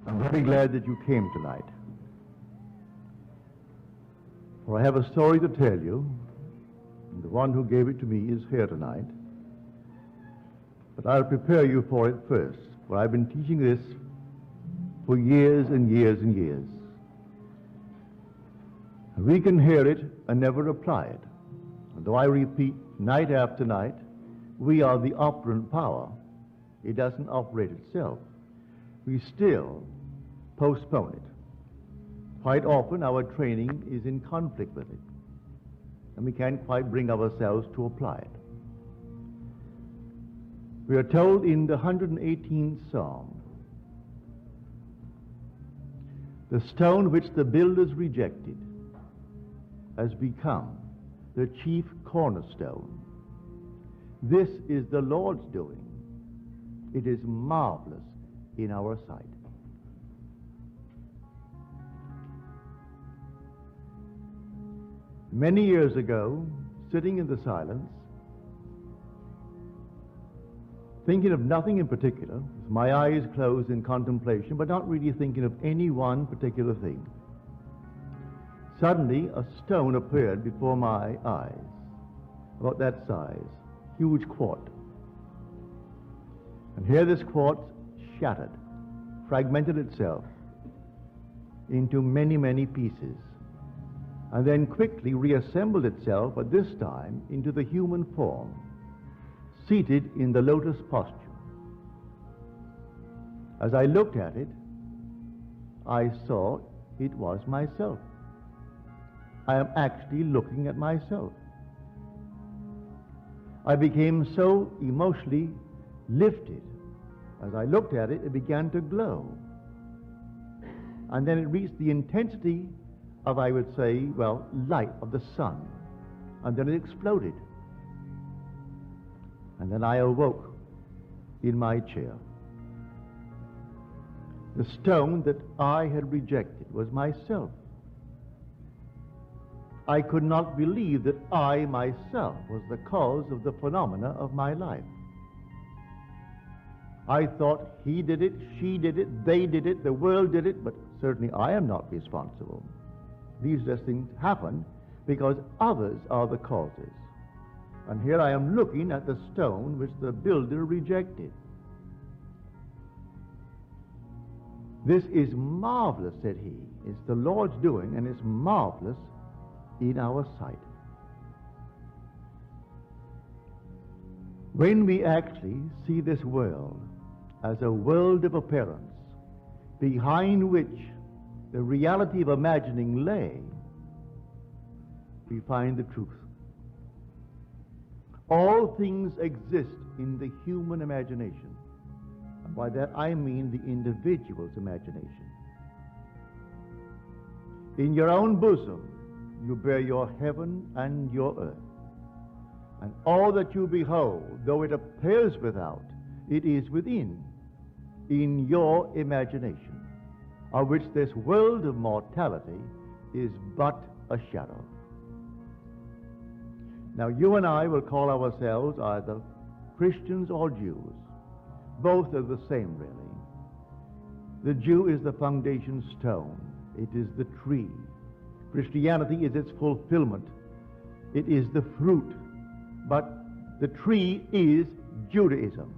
I'm very glad that you came tonight. For I have a story to tell you, and the one who gave it to me is here tonight. But I'll prepare you for it first, for I've been teaching this for years and years and years. And we can hear it and never apply it. And though I repeat night after night, we are the operant power. It doesn't operate itself. We still postpone it. Quite often our training is in conflict with it, and we can't quite bring ourselves to apply it. We are told in the 118th Psalm, the stone which the builders rejected has become the chief cornerstone. This is the Lord's doing. It is marvelous in our sight. Many years ago, sitting in the silence, thinking of nothing in particular, with my eyes closed in contemplation, but not really thinking of any one particular thing, suddenly a stone appeared before my eyes, about that size, huge quartz. And here this quartz shattered, fragmented itself into many, many pieces, and then quickly reassembled itself, at this time, into the human form, seated in the lotus posture. As I looked at it, I saw it was myself. I am actually looking at myself. I became so emotionally lifted. As I looked at it, it began to glow. And then it reached the intensity of, I would say, well, light of the sun. And then it exploded. And then I awoke in my chair. The stone that I had rejected was myself. I could not believe that I myself was the cause of the phenomena of my life. I thought he did it, she did it, they did it, the world did it, but certainly I am not responsible. These things happen because others are the causes. And here I am looking at the stone which the builder rejected. This is marvelous, said he. It's the Lord's doing, and it's marvelous in our sight. When we actually see this world as a world of appearance, behind which the reality of imagining lay, we find the truth. All things exist in the human imagination. And by that I mean the individual's imagination. In your own bosom, you bear your heaven and your earth. And all that you behold, though it appears without, it is within, in your imagination, of which this world of mortality is but a shadow. Now, you and I will call ourselves either Christians or Jews. Both are the same, really. The Jew is the foundation stone. It is the tree. Christianity is its fulfillment. It is the fruit. But the tree is Judaism.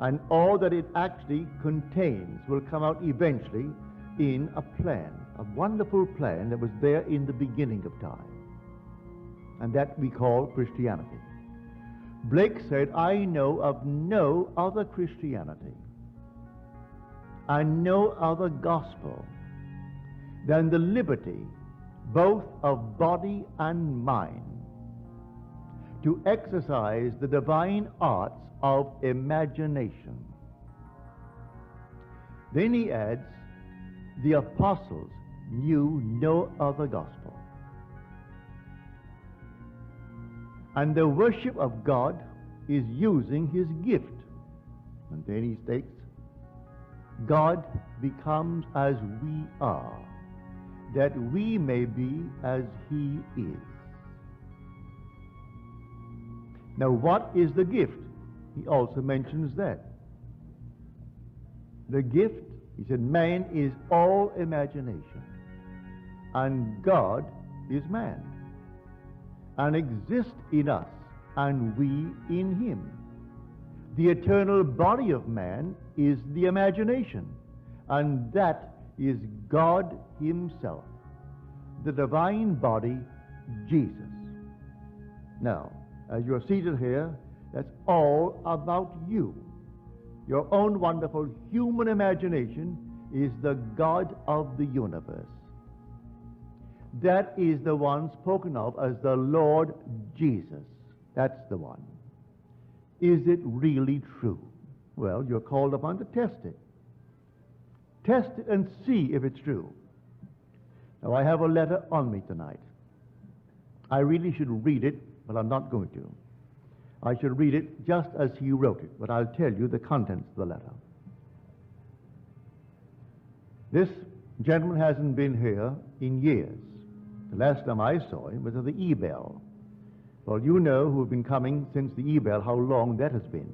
And all that it actually contains will come out eventually in a plan, a wonderful plan that was there in the beginning of time. And that we call Christianity. Blake said, I know of no other Christianity and no other gospel than the liberty both of body and mind to exercise the divine arts of imagination. Then he adds, the apostles knew no other gospel. And the worship of God is using his gift. And then he states, God becomes as we are, that we may be as he is. Now, what is the gift? He also mentions that. The gift He said, man is all imagination, and God is man, and exists in us, and we in him. The eternal body of man is the imagination, and that is God himself, the divine body, Jesus. Now, as you're seated here, that's all about you. Your own wonderful human imagination is the God of the universe. That is the one spoken of as the Lord Jesus. That's the one. Is it really true? Well, you're called upon to test it. Test it and see if it's true. Now, I have a letter on me tonight. I really should read it, but I'm not going to. I should read it just as he wrote it, but I'll tell you the contents of the letter. This gentleman hasn't been here in years. The last time I saw him was at the E-Bell. Well, you know who've been coming since the E-Bell, how long that has been.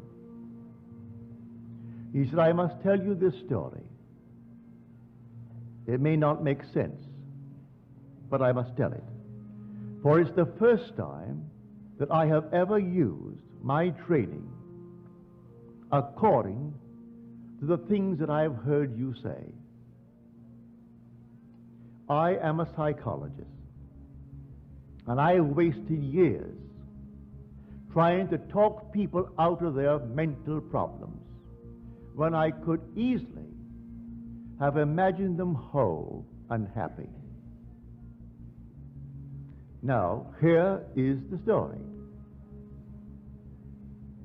He said, I must tell you this story. It may not make sense, but I must tell it. For it's the first time that I have ever used my training according to the things that I have heard you say. I am a psychologist, and I have wasted years trying to talk people out of their mental problems when I could easily have imagined them whole and happy. Now, here is the story.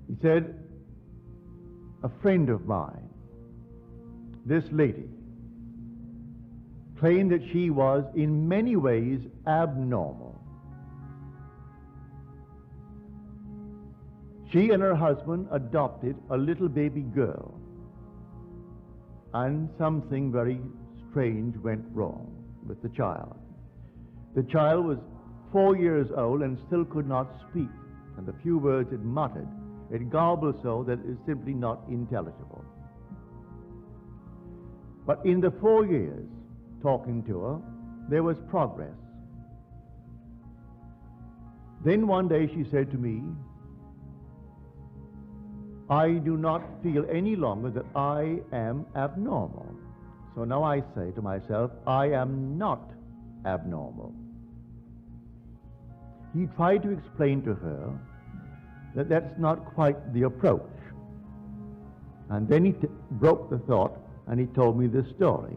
He said, a friend of mine, this lady, claimed that she was in many ways abnormal. She and her husband adopted a little baby girl, and something very strange went wrong with the child. The child was 4 years old and still could not speak, and the few words it muttered, it garbled so that it is simply not intelligible. But in the 4 years talking to her, there was progress. Then one day she said to me, I do not feel any longer that I am abnormal. So now I say to myself, I am not abnormal. He tried to explain to her that that's not quite the approach. And then he broke the thought and he told me this story.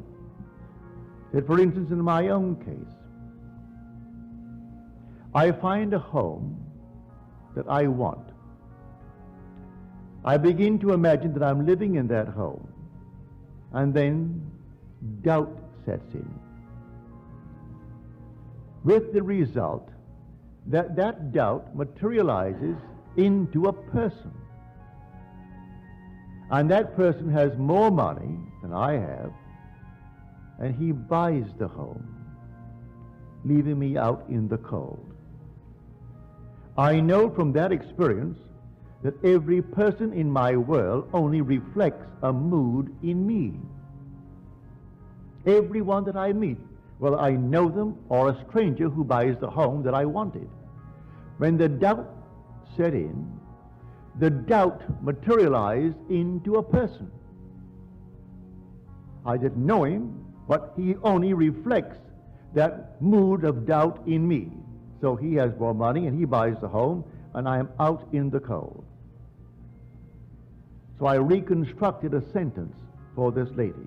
He said, for instance, in my own case, I find a home that I want. I begin to imagine that I'm living in that home, and then doubt sets in, with the result that that doubt materializes into a person. And that person has more money than I have, and he buys the home, leaving me out in the cold. I know from that experience that every person in my world only reflects a mood in me. Everyone that I meet, whether I know them or a stranger who buys the home that I wanted. When the doubt set in, the doubt materialized into a person. I didn't know him, but he only reflects that mood of doubt in me. So he has more money and he buys the home, and I am out in the cold. So I reconstructed a sentence for this lady.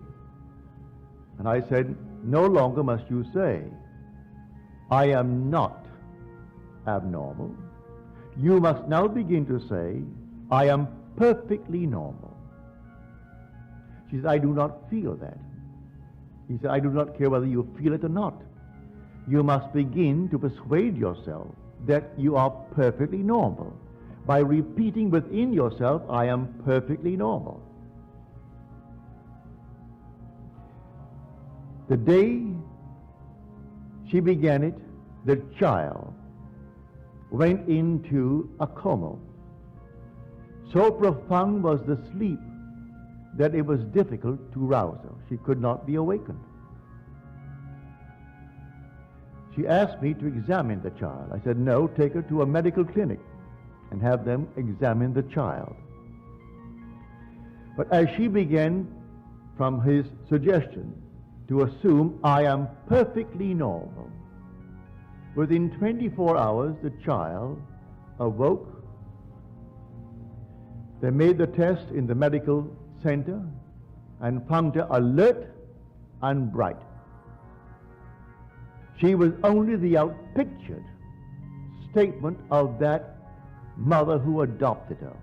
And I said, no longer must you say, I am not abnormal. You must now begin to say, I am perfectly normal. She said, I do not feel that. He said, I do not care whether you feel it or not. You must begin to persuade yourself that you are perfectly normal by repeating within yourself, I am perfectly normal. The day she began it, the child went into a coma. So profound was the sleep that it was difficult to rouse her. She could not be awakened. She asked me to examine the child. I said, no, take her to a medical clinic and have them examine the child. But as she began, from his suggestion, to assume I am perfectly normal, within 24 hours the child awoke. They made the test in the medical center and found her alert and bright. She was only the outpictured statement of that mother who adopted her.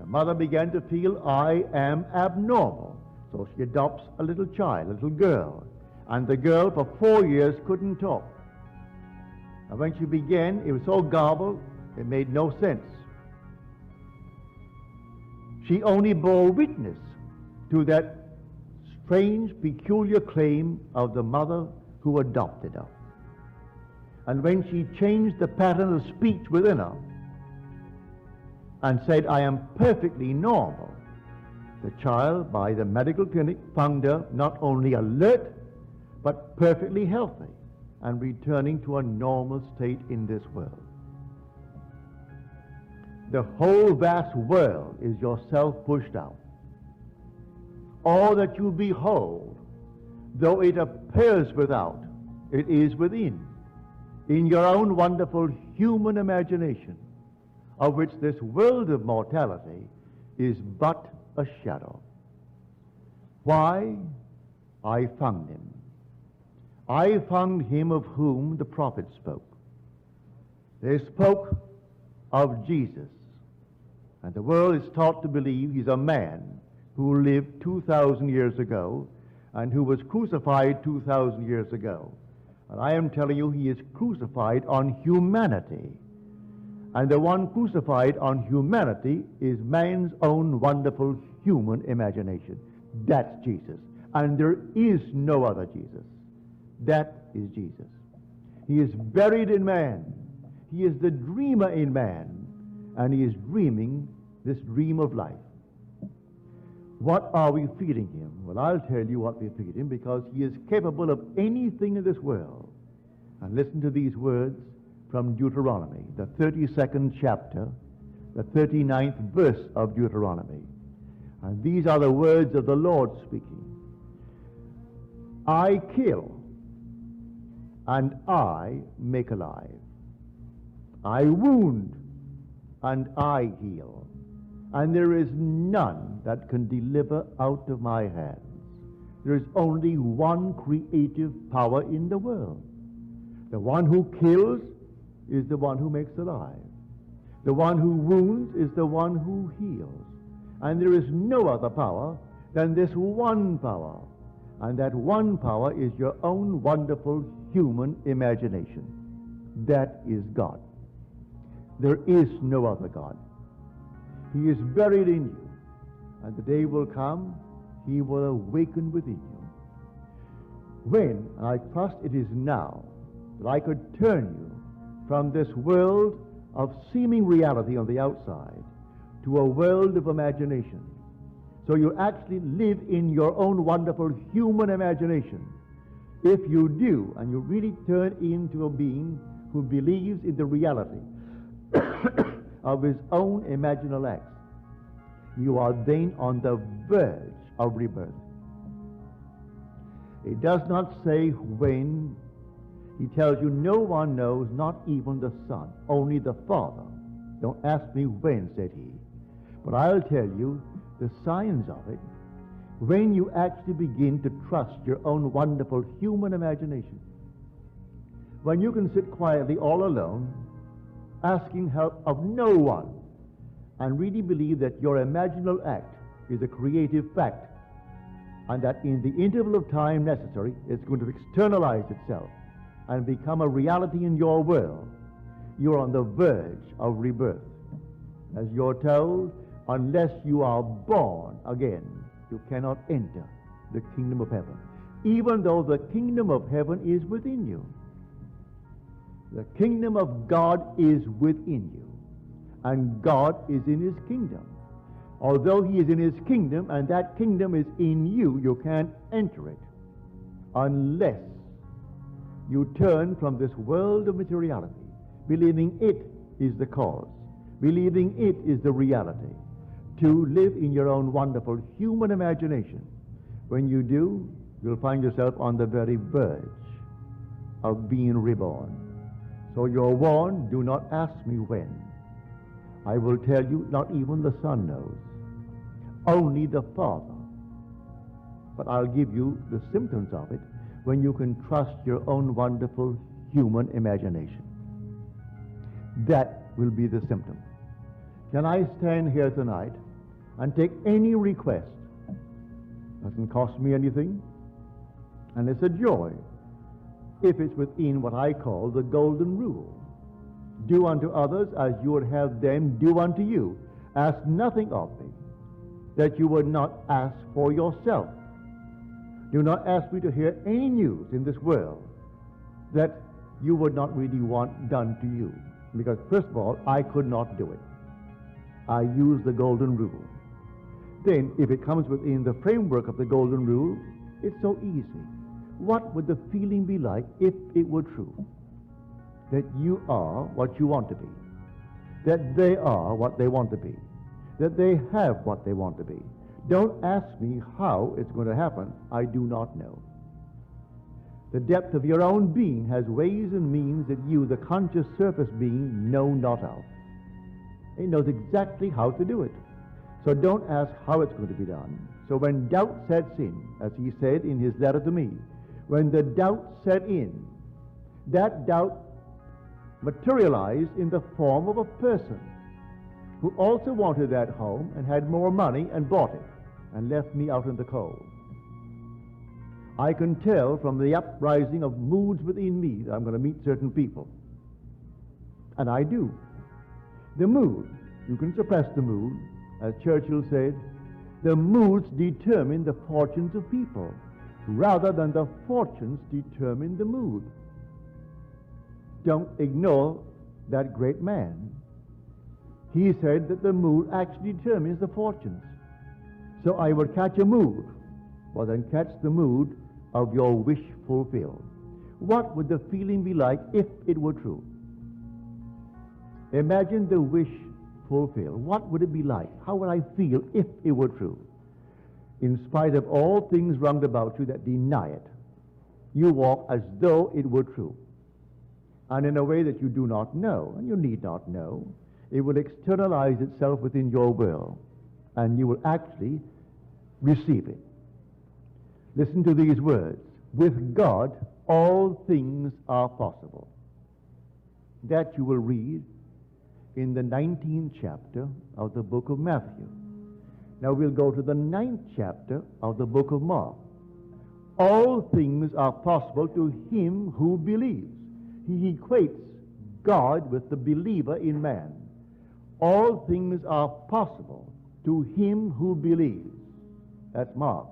The mother began to feel, I am abnormal. So she adopts a little child, a little girl. And the girl for 4 years couldn't talk. And when she began, it was so garbled, it made no sense. She only bore witness to that strange, peculiar claim of the mother who adopted her. And when she changed the pattern of speech within her and said, I am perfectly normal, the child, by the medical clinic, found her not only alert, but perfectly healthy and returning to a normal state in this world. The whole vast world is yourself pushed out. All that you behold, though it appears without, it is within, in your own wonderful human imagination, of which this world of mortality is but a shadow. Why? I found him. I found him of whom the prophets spoke. They spoke of Jesus, and the world is taught to believe he's a man who lived 2,000 years ago and who was crucified 2,000 years ago. And I am telling you, he is crucified on humanity. And the one crucified on humanity is man's own wonderful human imagination. That's Jesus. And there is no other Jesus. That is Jesus. He is buried in man. He is the dreamer in man. And he is dreaming this dream of life. What are we feeding him? Well, I'll tell you what we feed him, because he is capable of anything in this world. And listen to these words from Deuteronomy, the 32nd chapter, the 39th verse of Deuteronomy. And these are the words of the Lord speaking. I kill, and I make alive. I wound, and I heal. And there is none that can deliver out of my hands. There is only one creative power in the world. The one who kills is the one who makes alive. The one who wounds is the one who heals. And there is no other power than this one power. And that one power is your own wonderful human imagination. That is God. There is no other God. He is buried in you. And the day will come, he will awaken within you. When, and I trust it is now, that I could turn you from this world of seeming reality on the outside to a world of imagination. So you actually live in your own wonderful human imagination. If you do, and you really turn into a being who believes in the reality of his own imaginal acts, you are then on the verge of rebirth. It does not say when. He tells you no one knows, not even the Son, only the Father. Don't ask me when, said he. But I'll tell you the signs of it when you actually begin to trust your own wonderful human imagination. When you can sit quietly all alone, asking help of no one, and really believe that your imaginal act is a creative fact, and that in the interval of time necessary, it's going to externalize itself and become a reality in your world, you're on the verge of rebirth. As you're told, unless you are born again, you cannot enter the kingdom of heaven, even though the kingdom of heaven is within you. The kingdom of God is within you, and God is in his kingdom. Although he is in his kingdom and that kingdom is in you, you can't enter it unless you turn from this world of materiality, believing it is the cause, believing it is the reality, to live in your own wonderful human imagination. When you do, you'll find yourself on the very verge of being reborn. So you're warned, do not ask me when. I will tell you, not even the Son knows, only the Father. But I'll give you the symptoms of it when you can trust your own wonderful human imagination. That will be the symptom. Can I stand here tonight and take any request? Doesn't cost me anything, and it's a joy if it's within what I call the golden rule. Do unto others as you would have them do unto you. Ask nothing of me that you would not ask for yourself. Do not ask me to hear any news in this world that you would not really want done to you. Because first of all, I could not do it. I use the golden rule. Then, if it comes within the framework of the golden rule, it's so easy. What would the feeling be like if it were true? That you are what you want to be. That they are what they want to be. That they have what they want to be. Don't ask me how it's going to happen. I do not know. The depth of your own being has ways and means that you, the conscious surface being, know not of. It knows exactly how to do it. So don't ask how it's going to be done. So when doubt sets in, as he said in his letter to me, when the doubt set in, that doubt materialized in the form of a person who also wanted that home and had more money and bought it and left me out in the cold. I can tell from the uprising of moods within me that I'm going to meet certain people. And I do. The mood, you can suppress the mood. As Churchill said, the moods determine the fortunes of people rather than the fortunes determine the mood. Don't ignore that great man. He said that the mood actually determines the fortunes. So I would catch a mood, well then catch the mood of your wish fulfilled. What would the feeling be like if it were true? Imagine the wish fulfilled. What would it be like? How would I feel if it were true? In spite of all things round about you that deny it, you walk as though it were true. And in a way that you do not know, and you need not know, it will externalize itself within your will, and you will actually receive it. Listen to these words. With God, all things are possible. That you will read in the 19th chapter of the book of Matthew. Now we'll go to the 9th chapter of the book of Mark. All things are possible to him who believes. He equates God with the believer in man. All things are possible to him who believes. That's Mark.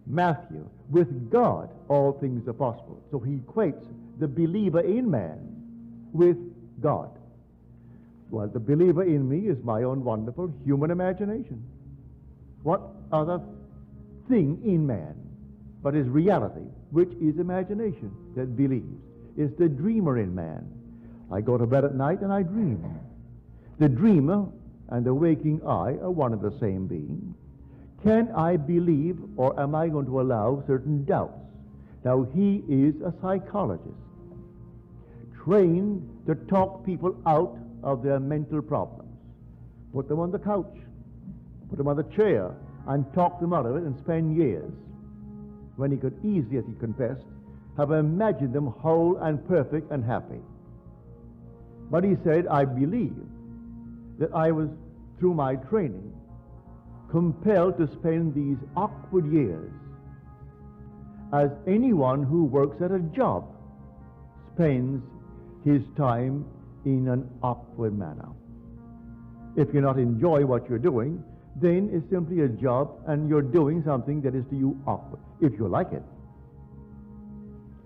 Matthew, with God, all things are possible. So he equates the believer in man with God. Well, the believer in me is my own wonderful human imagination. What other thing in man but is reality, which is imagination that believes? It's the dreamer in man. I go to bed at night and I dream. The dreamer and the waking I are one and the same being. Can I believe, or am I going to allow certain doubts? Now, he is a psychologist, trained to talk people out of their mental problems. Put them on the couch, put them on the chair, and talk them out of it and spend years, when he could easily, as he confessed, have imagined them whole and perfect and happy. But he said, I believe that I was, through my training, compelled to spend these awkward years as anyone who works at a job spends his time in an awkward manner. If you not enjoy what you're doing, then it's simply a job and you're doing something that is to you awkward, if you like it.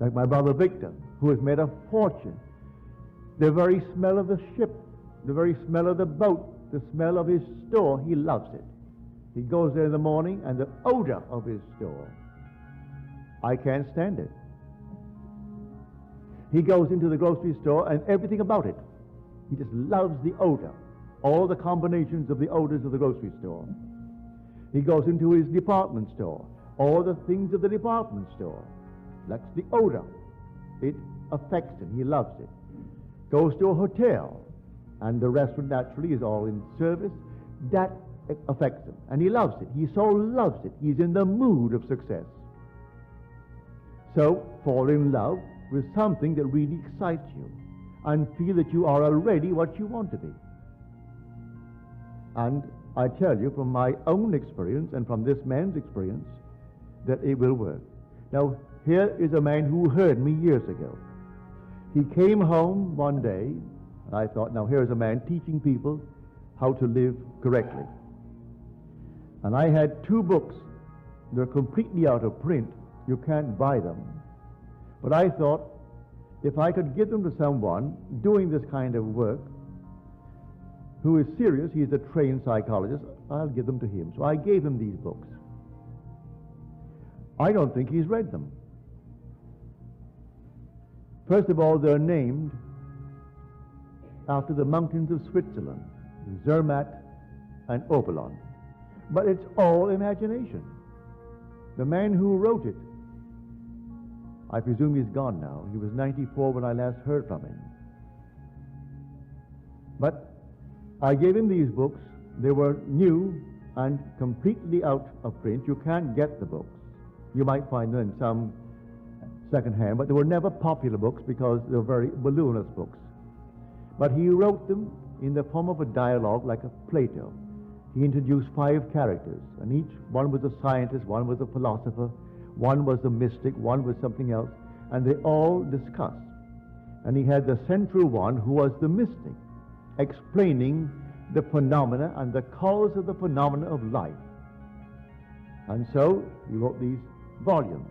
Like my brother Victor, who has made a fortune. The very smell of the ship, the very smell of the boat the smell of his store, he loves it. He goes there in the morning, and the odor of his store, I can't stand it. He goes into the grocery store and everything about it. He just loves the odor, all the combinations of the odors of the grocery store. He goes into his department store, all the things of the department store. That's the odor. It affects him. He loves it. Goes to a hotel, and the restaurant naturally is all in service. That affects him, and he loves it. He so loves it. He's in the mood of success. So fall in love with something that really excites you, and feel that you are already what you want to be. And I tell you from my own experience and from this man's experience that it will work. Now, here is a man who heard me years ago. He came home one day, and I thought, now here's a man teaching people how to live correctly. And I had 2 books. They're completely out of print. You can't buy them. But I thought, if I could give them to someone doing this kind of work, who is serious, he's a trained psychologist, I'll give them to him. So I gave him these books. I don't think he's read them. First of all, they're named after the mountains of Switzerland, Zermatt and Oberland. But it's all imagination. The man who wrote it, I presume he's gone now. He was 94 when I last heard from him. But I gave him these books. They were new and completely out of print. You can't get the books. You might find them in some second-hand, but they were never popular books because they were very voluminous books. But he wrote them in the form of a dialogue like a Plato. He introduced 5 characters, and each one was a scientist, one was a philosopher, one was a mystic, one was something else, and they all discussed. And he had the central one who was the mystic, explaining the phenomena and the cause of the phenomena of life. And so he wrote these volumes.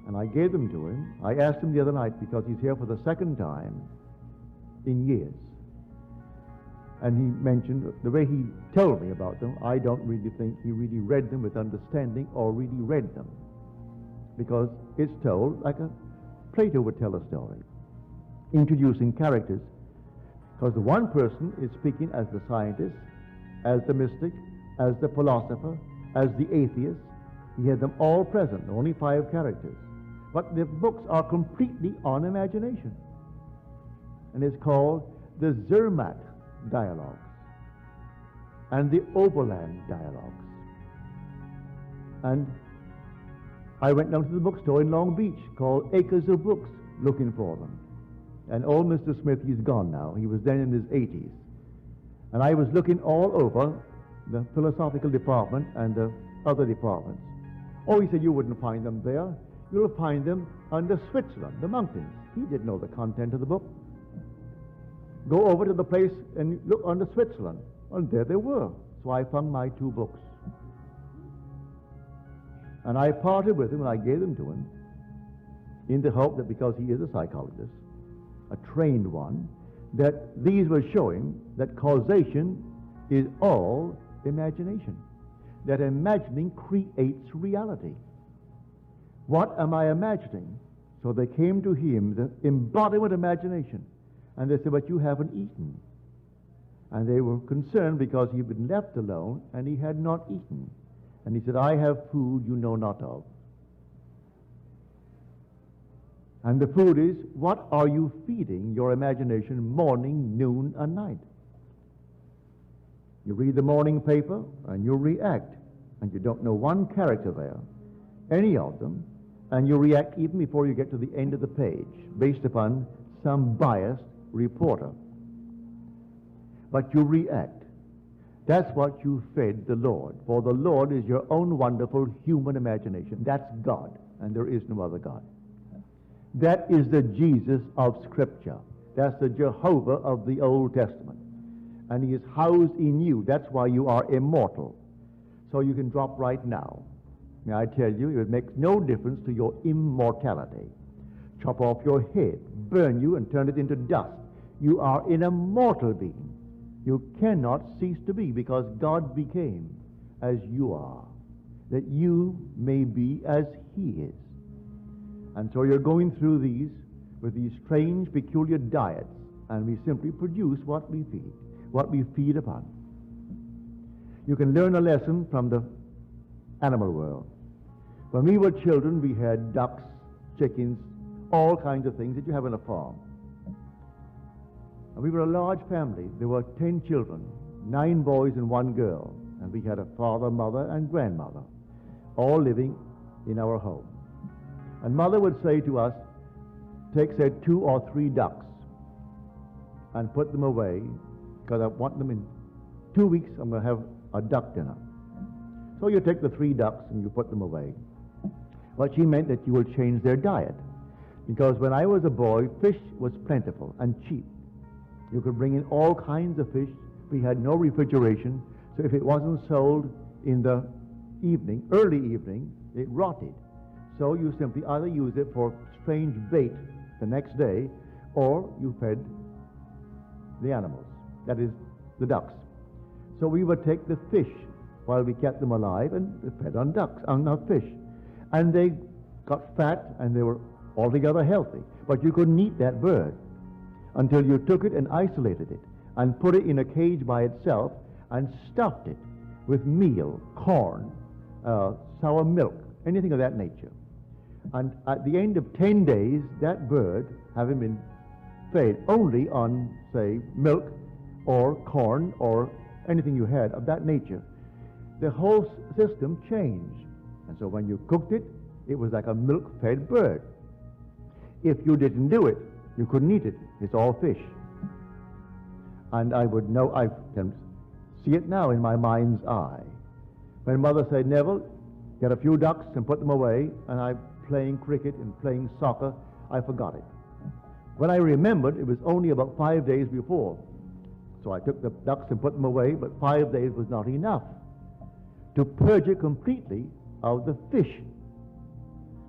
And I gave them to him. I asked him the other night, because he's here for the second time in years. And he mentioned the way he told me about them. I don't really think he really read them with understanding or really read them, because it's told like a Plato would tell a story, introducing characters, because the one person is speaking as the scientist, as the mystic, as the philosopher, as the atheist. He had them all present, only 5 characters. But the books are completely on imagination. And it's called the Zermatt Dialogues and the Oberland Dialogues. And I went down to the bookstore in Long Beach called Acres of Books looking for them. And old Mr. Smith, he's gone now. He was then in his 80s. And I was looking all over the philosophical department and the other departments. Oh, he said, you wouldn't find them there. You'll find them under Switzerland, the mountains. He didn't know the content of the book. Go over to the place and look under Switzerland. And there they were. So I found my 2 books. And I parted with him and I gave them to him in the hope that, because he is a psychologist, a trained one, that these were showing that causation is all imagination. That imagining creates reality. What am I imagining? So they came to him, the embodiment of imagination. And they said, but you haven't eaten. And they were concerned because he'd been left alone and he had not eaten. And he said, I have food you know not of. And the food is, what are you feeding your imagination morning, noon, and night? You read the morning paper and you react. And you don't know one character there, any of them, and you react even before you get to the end of the page, based upon some biased reporter. But you react. That's what you fed the Lord. For the Lord is your own wonderful human imagination. That's God, and there is no other God. That is the Jesus of Scripture. That's the Jehovah of the Old Testament. And he is housed in you. That's why you are immortal. So you can drop right now. May I tell you, it makes no difference to your immortality. Chop off your head, burn you, and turn it into dust. You are an immortal being. You cannot cease to be, because God became as you are, that you may be as He is. And so you're going through these with these strange, peculiar diets, and we simply produce what we feed upon. You can learn a lesson from the animal world. When we were children, we had ducks, chickens, all kinds of things that you have on a farm. And we were a large family. There were 10 children, 9 boys and 1 girl. And we had a father, mother, and grandmother, all living in our home. And Mother would say to us, take, say, 2 or 3 ducks and put them away, because I want them in 2 weeks. I'm going to have a duck dinner. So you take the 3 ducks and you put them away. Well, she meant that you will change their diet, because when I was a boy, fish was plentiful and cheap. You could bring in all kinds of fish. We had no refrigeration, so if it wasn't sold in the evening, early evening, it rotted. So you simply either use it for strange bait the next day, or you fed the animals, that is, the ducks. So we would take the fish while we kept them alive and fed on ducks, on fish. And they got fat and they were altogether healthy. But you couldn't eat that bird until you took it and isolated it and put it in a cage by itself and stuffed it with meal, corn, sour milk, anything of that nature. And at the end of 10 days, that bird, having been fed only on, say, milk or corn or anything you had of that nature, the whole system changed. And so when you cooked it, it was like a milk-fed bird. If you didn't do it, you couldn't eat it. It's all fish. And I would know, I can see it now in my mind's eye. When Mother said, Neville, get a few ducks and put them away, and I'm playing cricket and playing soccer, I forgot it. When I remembered, it was only about 5 days before. So I took the ducks and put them away, but 5 days was not enough to purge it completely of the fish.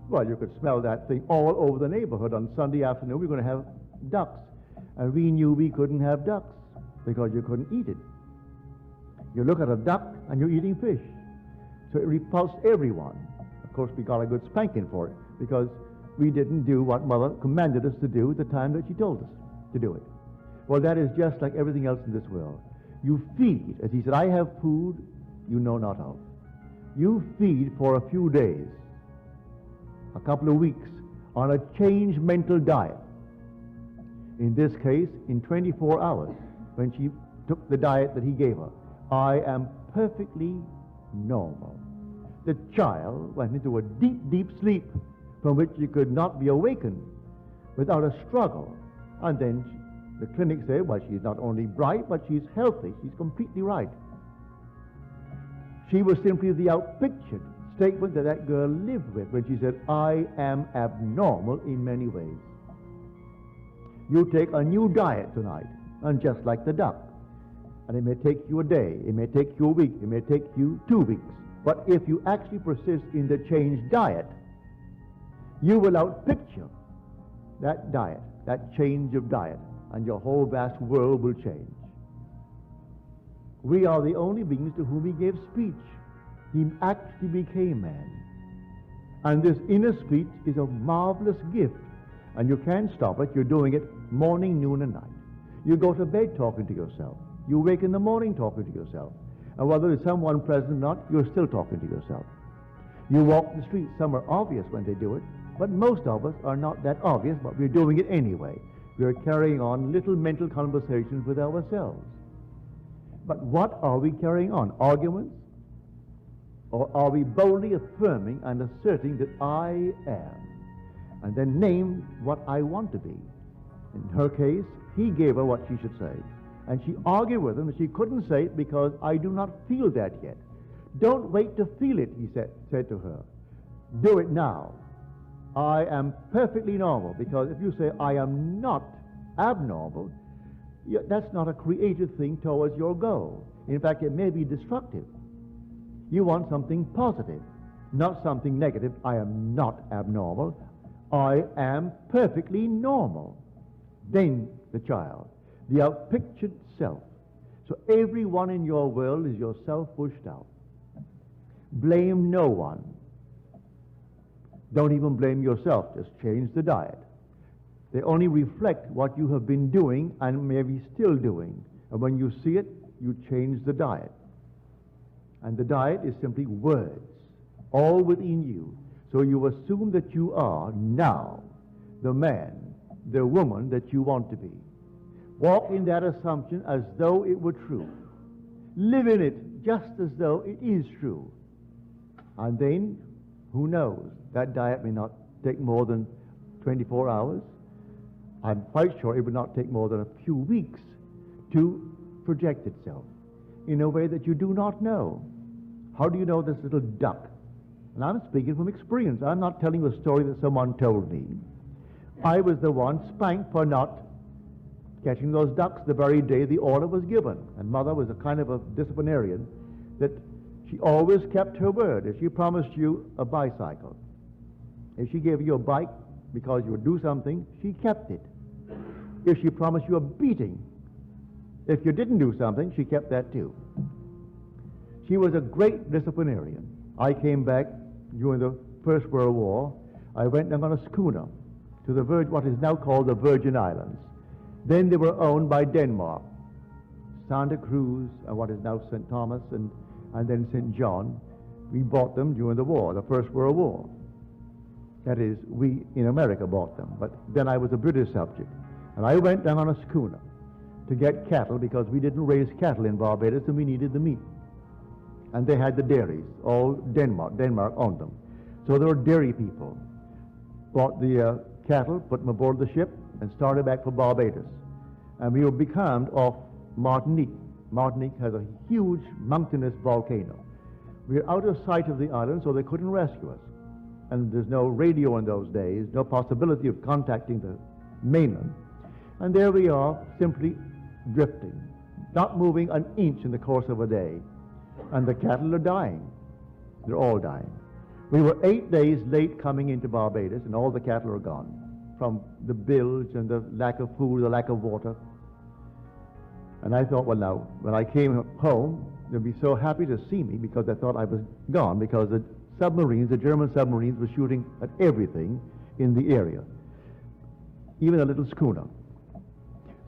Well, you could smell that thing all over the neighborhood. On Sunday afternoon, we were going to have ducks. And we knew we couldn't have ducks because you couldn't eat it. You look at a duck and you're eating fish. So it repulsed everyone. Of course, we got a good spanking for it because we didn't do what Mother commanded us to do at the time that she told us to do it. Well, that is just like everything else in this world. You feed, as he said, I have food you know not of. You feed for a few days, a couple of weeks, on a changed mental diet. In this case, in 24 hours, when she took the diet that he gave her, I am perfectly normal. The child went into a deep, deep sleep from which she could not be awakened without a struggle. And then the clinic said, well, she's not only bright, but she's healthy. She's completely right. She was simply the outpictured statement that that girl lived with when she said, I am abnormal in many ways. You take a new diet tonight, and just like the duck, and it may take you a day, it may take you a week, it may take you 2 weeks, but if you actually persist in the changed diet, you will outpicture that diet, that change of diet, and your whole vast world will change. We are the only beings to whom he gave speech. He actually became man. And this inner speech is a marvelous gift, and you can't stop it. You're doing it morning, noon, and night. You go to bed talking to yourself. You wake in the morning talking to yourself. And whether there's someone present or not, you're still talking to yourself. You walk the street. Some are obvious when they do it, but most of us are not that obvious, but we're doing it anyway. We're carrying on little mental conversations with ourselves. But what are we carrying on? Arguments? Or are we boldly affirming and asserting that I am? And then name what I want to be. In her case, he gave her what she should say. And she argued with him, and she couldn't say it because I do not feel that yet. Don't wait to feel it, he said to her. Do it now. I am perfectly normal, because if you say I am not abnormal, that's not a creative thing towards your goal. In fact, it may be destructive. You want something positive, not something negative. I am not abnormal. I am perfectly normal. Then the child, the outpictured self, So everyone in your world is yourself pushed out. Blame no one. Don't even blame yourself. Just change the diet. They only reflect what you have been doing and maybe still doing. And when you see it, you change the diet. And the diet is simply words, all within you. So you assume that you are now the man, the woman that you want to be. Walk in that assumption as though it were true. Live in it just as though it is true. And then, who knows, that diet may not take more than 24 hours. I'm quite sure it would not take more than a few weeks to project itself in a way that you do not know. How do you know this little duck? And I'm speaking from experience. I'm not telling you a story that someone told me. I was the one spanked for not catching those ducks the very day the order was given. And Mother was a kind of a disciplinarian that she always kept her word. If she promised you a bicycle, if she gave you a bike because you would do something, she kept it. If she promised you a beating, if you didn't do something, she kept that too. She was a great disciplinarian. I came back during the First World War. I went down on a schooner to the what is now called the Virgin Islands. Then they were owned by Denmark. Santa Cruz and what is now St. Thomas and then St. John. We bought them during the war, the First World War. That is, we in America bought them. But then I was a British subject. And I went down on a schooner to get cattle because we didn't raise cattle in Barbados and we needed the meat. And they had the dairies, all Denmark. Denmark owned them. So there were dairy people. Bought the cattle, put them aboard the ship, and started back for Barbados. And we were becalmed off Martinique. Martinique has a huge mountainous volcano. We were out of sight of the island, so they couldn't rescue us. And there's no radio in those days, no possibility of contacting the mainland. And there we are, simply drifting, not moving an inch in the course of a day. And the cattle are dying. They're all dying. We were 8 days late coming into Barbados, and all the cattle are gone from the bilge and the lack of food, the lack of water. And I thought, well, now, when I came home, they'd be so happy to see me because they thought I was gone because the submarines, the German submarines, were shooting at everything in the area, even a little schooner.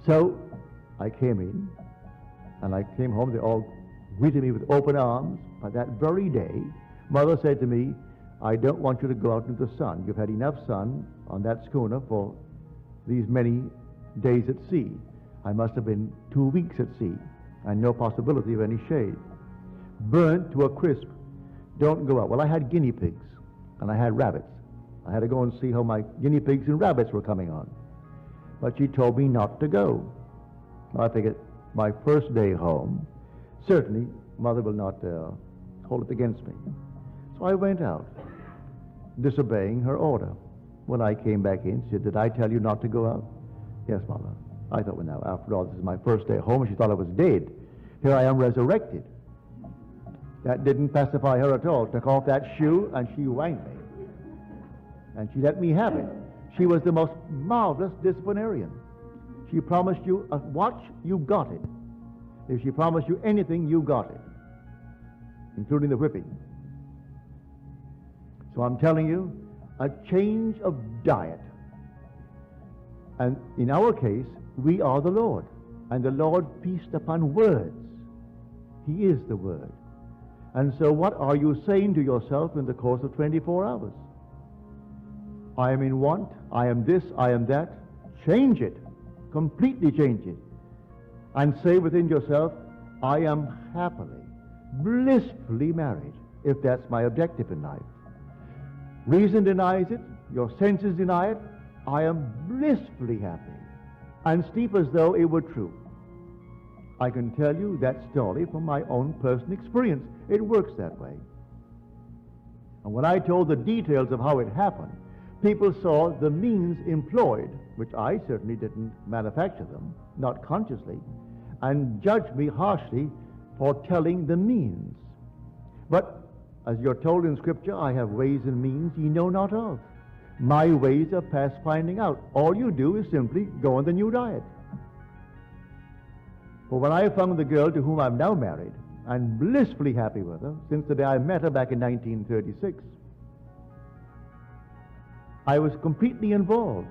So I came in, and I came home. They all greeted me with open arms. But that very day, Mother said to me, I don't want you to go out into the sun. You've had enough sun on that schooner for these many days at sea. I must have been 2 weeks at sea, and no possibility of any shade. Burnt to a crisp. Don't go out. Well, I had guinea pigs, and I had rabbits. I had to go and see how my guinea pigs and rabbits were coming on. But she told me not to go. I figured my first day home, certainly Mother will not hold it against me. So I went out, disobeying her order. When I came back in, she said, did I tell you not to go out? Yes, Mother. I thought, well, now, after all, this is my first day home. She thought I was dead. Here I am resurrected. That didn't pacify her at all. Took off that shoe, and she whanked me. And she let me have it. She was the most marvelous disciplinarian. She promised you a watch, you got it. If she promised you anything, you got it, including the whipping. So I'm telling you, a change of diet. And in our case, we are the Lord. And the Lord feasts upon words. He is the Word. And so what are you saying to yourself in the course of 24 hours? I am in want, I am this, I am that. Change it. Completely change it. And say within yourself, I am happily, blissfully married, if that's my objective in life. Reason denies it, your senses deny it. I am blissfully happy, and sleep as though it were true. I can tell you that story from my own personal experience. It works that way. And when I told the details of how it happened, people saw the means employed, which I certainly didn't manufacture them, not consciously, and judged me harshly for telling the means. But as you're told in Scripture, I have ways and means ye know not of. My ways are past finding out. All you do is simply go on the new diet. But when I found the girl to whom I'm now married, and blissfully happy with her since the day I met her back in 1936, I was completely involved.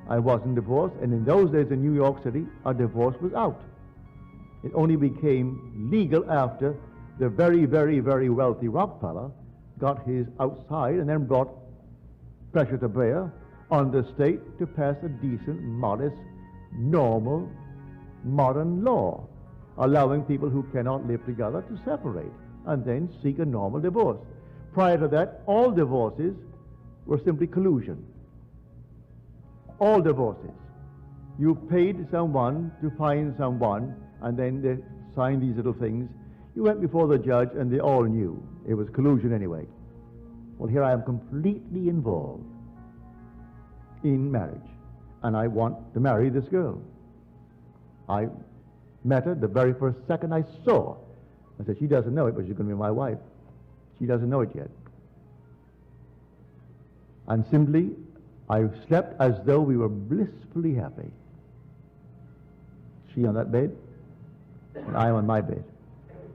I wasn't divorced, and in those days in New York City, a divorce was out. It only became legal after the very, very, very wealthy Rockefeller got his outside and then brought pressure to bear on the state to pass a decent, modest, normal, modern law, allowing people who cannot live together to separate and then seek a normal divorce. Prior to that, all divorces were simply collusion. All divorces. You paid someone to find someone, and then they signed these little things. You went before the judge, and they all knew it was collusion anyway. Well, here I am completely involved in marriage, and I want to marry this girl. I met her the very first second I saw her. I said, she doesn't know it, but she's going to be my wife. She doesn't know it yet. And simply, I slept as though we were blissfully happy. She on that bed, and I on my bed.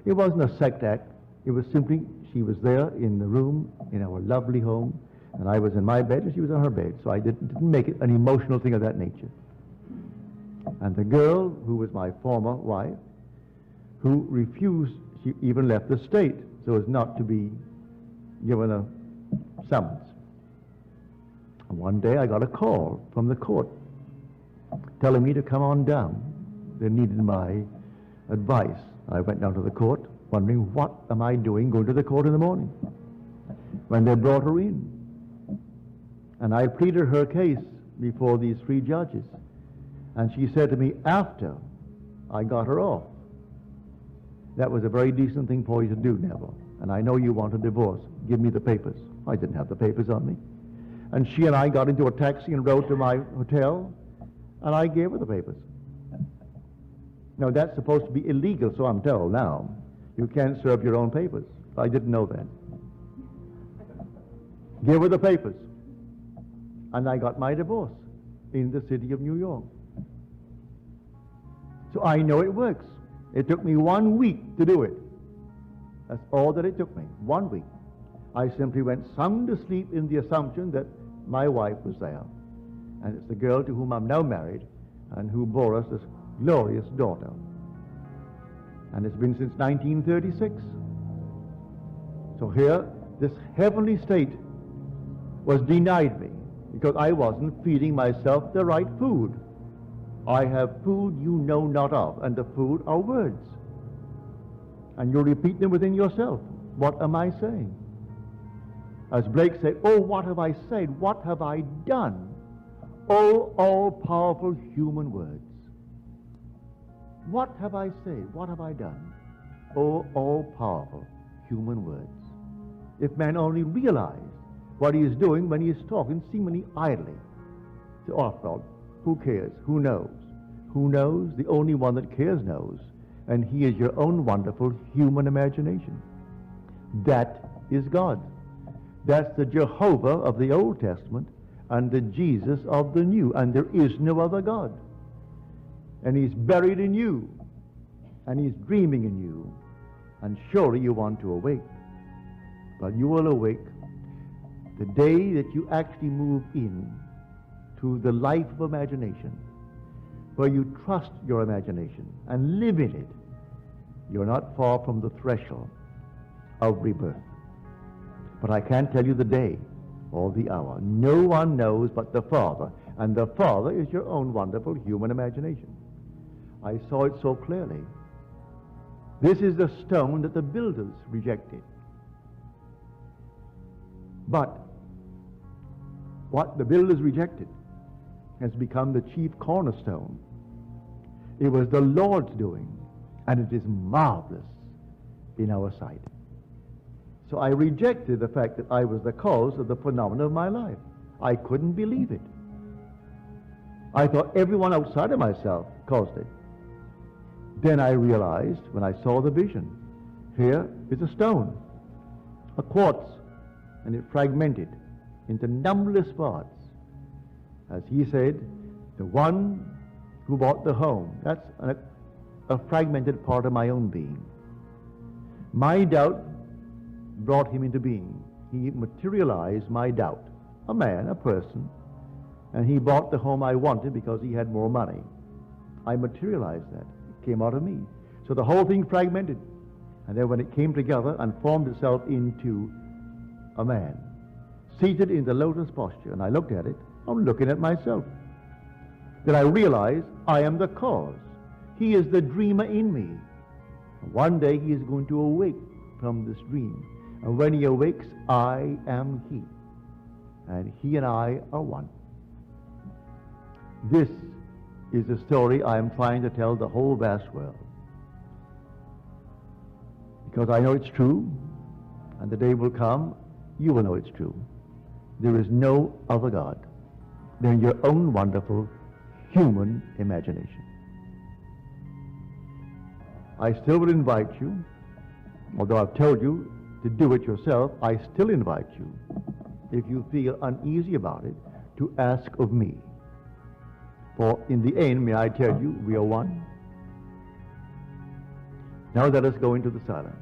It wasn't a sex act. It was simply, she was there in the room, in our lovely home, and I was in my bed, and she was on her bed. So I didn't make it an emotional thing of that nature. And the girl, who was my former wife, who refused, she even left the state so as not to be given a summons. And one day I got a call from the court telling me to come on down. They needed my advice. I went down to the court wondering, what am I doing going to the court in the morning? When they brought her in. And I pleaded her case before these three judges. And she said to me after I got her off, that was a very decent thing for you to do, Neville. And I know you want a divorce. Give me the papers. I didn't have the papers on me. And she and I got into a taxi and rode to my hotel, and I gave her the papers. Now, that's supposed to be illegal, so I'm told now. You can't serve your own papers. I didn't know that. Give her the papers. And I got my divorce in the city of New York. So I know it works. It took me 1 week to do it. That's all that it took me, 1 week. I simply went sound asleep in the assumption that my wife was there. And it's the girl to whom I'm now married and who bore us this glorious daughter. And it's been since 1936. So here, this heavenly state was denied me because I wasn't feeding myself the right food. I have food you know not of, and the food are words. And you repeat them within yourself. What am I saying? As Blake said, oh, what have I said? What have I done? Oh, all-powerful human words. What have I said? What have I done? Oh, all-powerful human words. If man only realized what he is doing when he is talking seemingly idly. So, after all, who cares? Who knows? Who knows? The only one that cares knows. And he is your own wonderful human imagination. That is God. That's the Jehovah of the Old Testament and the Jesus of the New. And there is no other God. And he's buried in you. And he's dreaming in you. And surely you want to awake. But you will awake the day that you actually move in to the life of imagination, where you trust your imagination and live in it. You're not far from the threshold of rebirth. But I can't tell you the day or the hour. No one knows but the Father, and the Father is your own wonderful human imagination. I saw it so clearly. This is the stone that the builders rejected. But what the builders rejected has become the chief cornerstone. It was the Lord's doing, and it is marvelous in our sight. So I rejected the fact that I was the cause of the phenomena of my life. I couldn't believe it. I thought everyone outside of myself caused it. Then I realized, when I saw the vision, here is a stone, a quartz, and it fragmented into numberless parts. As he said, the one who bought the home, that's a fragmented part of my own being. My doubt brought him into being. He materialized my doubt. A man, a person, and he bought the home I wanted because he had more money. I materialized that. It came out of me. So the whole thing fragmented. And then when it came together and formed itself into a man, seated in the lotus posture, and I looked at it, I'm looking at myself. Then I realized I am the cause. He is the dreamer in me. And one day he is going to awake from this dream. And when he awakes, I am he. And he and I are one. This is the story I am trying to tell the whole vast world. Because I know it's true, and the day will come, you will know it's true. There is no other God than your own wonderful human imagination. I still would invite you, although I've told you to do it yourself, I still invite you, if you feel uneasy about it, to ask of me. For in the end, may I tell you, we are one. Now let us go into the silence.